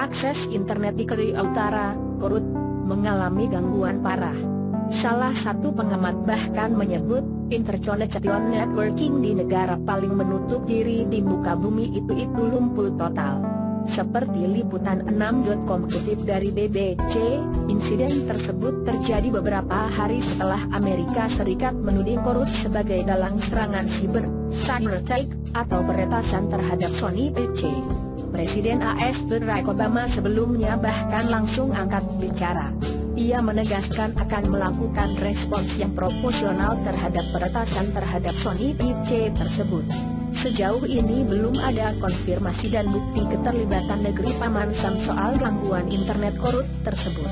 Akses internet di Korea Utara, Korut, mengalami gangguan parah. Salah satu pengamat bahkan menyebut, interconnection networking di negara paling menutup diri di muka bumi itu lumpuh total. Seperti liputan 6.com kutip dari BBC, insiden tersebut terjadi beberapa hari setelah Amerika Serikat menuding Korut sebagai dalang serangan cyber attack, atau peretasan terhadap Sony PC. Presiden AS Barack Obama sebelumnya bahkan langsung angkat bicara. Ia menegaskan akan melakukan respons yang proporsional terhadap peretasan terhadap Sony PC tersebut. Sejauh ini belum ada konfirmasi dan bukti keterlibatan negeri Paman Sam soal gangguan internet Korut tersebut.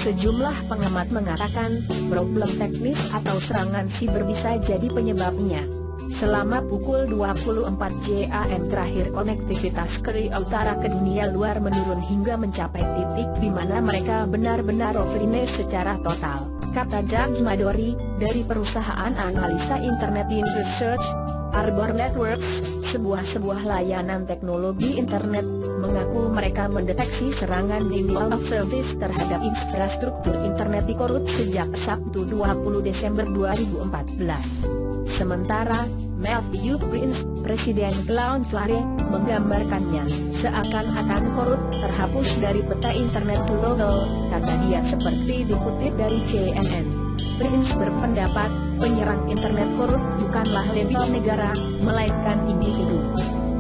Sejumlah pengamat mengatakan, problem teknis atau serangan siber bisa jadi penyebabnya. Selama pukul 24 jam terakhir konektivitas Korea Utara ke dunia luar menurun hingga mencapai titik di mana mereka benar-benar offline secara total, kata Doug Madori, dari perusahaan analisa internet in research, Arbor Networks, sebuah layanan teknologi internet, mengaku mereka mendeteksi serangan denial of service terhadap infrastruktur internet di Korut sejak Sabtu 20 Desember 2014. Sementara, Matthew Prince, Presiden Cloudflare, menggambarkannya seakan-akan Korut terhapus dari peta internet global, kata dia seperti dikutip dari CNN. Prince berpendapat, penyerang internet Korut bukanlah label negara, melainkan individu.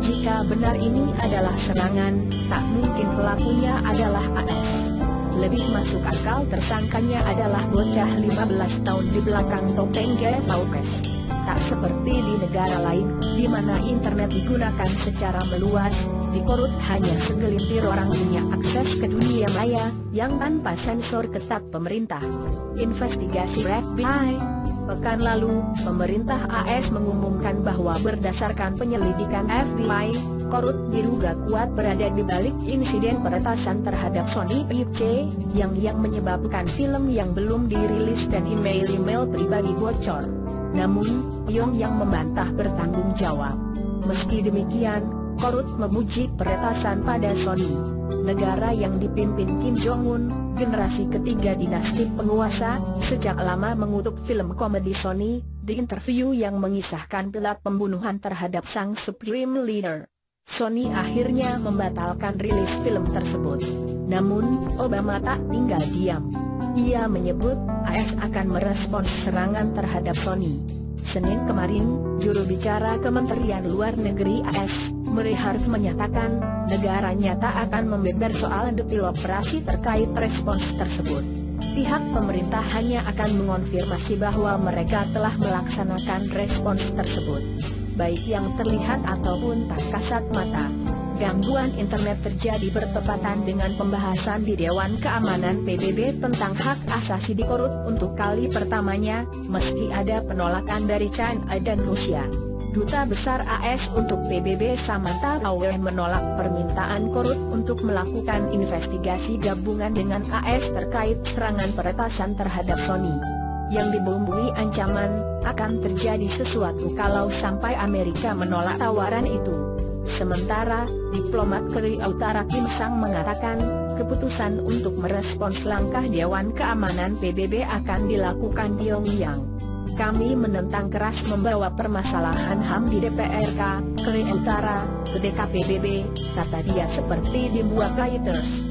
Jika benar ini adalah serangan, tak mungkin pelakunya adalah AS. Lebih masuk akal tersangkanya adalah bocah 15 tahun di belakang topeng GVPS. Tak seperti di negara lain, di mana internet digunakan secara meluas, di Korut hanya segelintir orang punya akses ke dunia maya, yang tanpa sensor ketat pemerintah. Investigasi FBI. Pekan lalu, pemerintah AS mengumumkan bahwa berdasarkan penyelidikan FBI, Korut diduga kuat berada di balik insiden peretasan terhadap Sony PC, yang menyebabkan film yang belum dirilis dan email-email pribadi bocor. Namun, Pyongyang membantah bertanggung jawab. Meski demikian, Korut memuji peretasan pada Sony. Negara yang dipimpin Kim Jong-un, generasi ketiga dinasti penguasa, sejak lama mengutuk film komedi Sony, di interview yang mengisahkan plot pembunuhan terhadap sang supreme leader. Sony akhirnya membatalkan rilis film tersebut. Namun, Obama tak tinggal diam. Ia menyebut, AS akan merespons serangan terhadap Sony. Senin kemarin, juru bicara Kementerian Luar Negeri AS, Murray Harf menyatakan, negaranya tak akan membeber soal detail operasi terkait respons tersebut. Pihak pemerintah hanya akan mengonfirmasi bahwa mereka telah melaksanakan respons tersebut, baik yang terlihat ataupun tak kasat mata. Gangguan internet terjadi bertepatan dengan pembahasan di Dewan Keamanan PBB tentang hak asasi di Korut untuk kali pertamanya, meski ada penolakan dari China dan Rusia. Duta Besar AS untuk PBB Samantha Power menolak permintaan Korut untuk melakukan investigasi gabungan dengan AS terkait serangan peretasan terhadap Sony, yang dibumbui ancaman akan terjadi sesuatu kalau sampai Amerika menolak tawaran itu. Sementara, diplomat Korea Utara Kim Sang mengatakan, keputusan untuk merespons langkah Dewan Keamanan PBB akan dilakukan Pyongyang. Kami menentang keras membawa permasalahan HAM di DPRK, Korea Utara, ke DKPBB, kata dia seperti dibuat Reuters.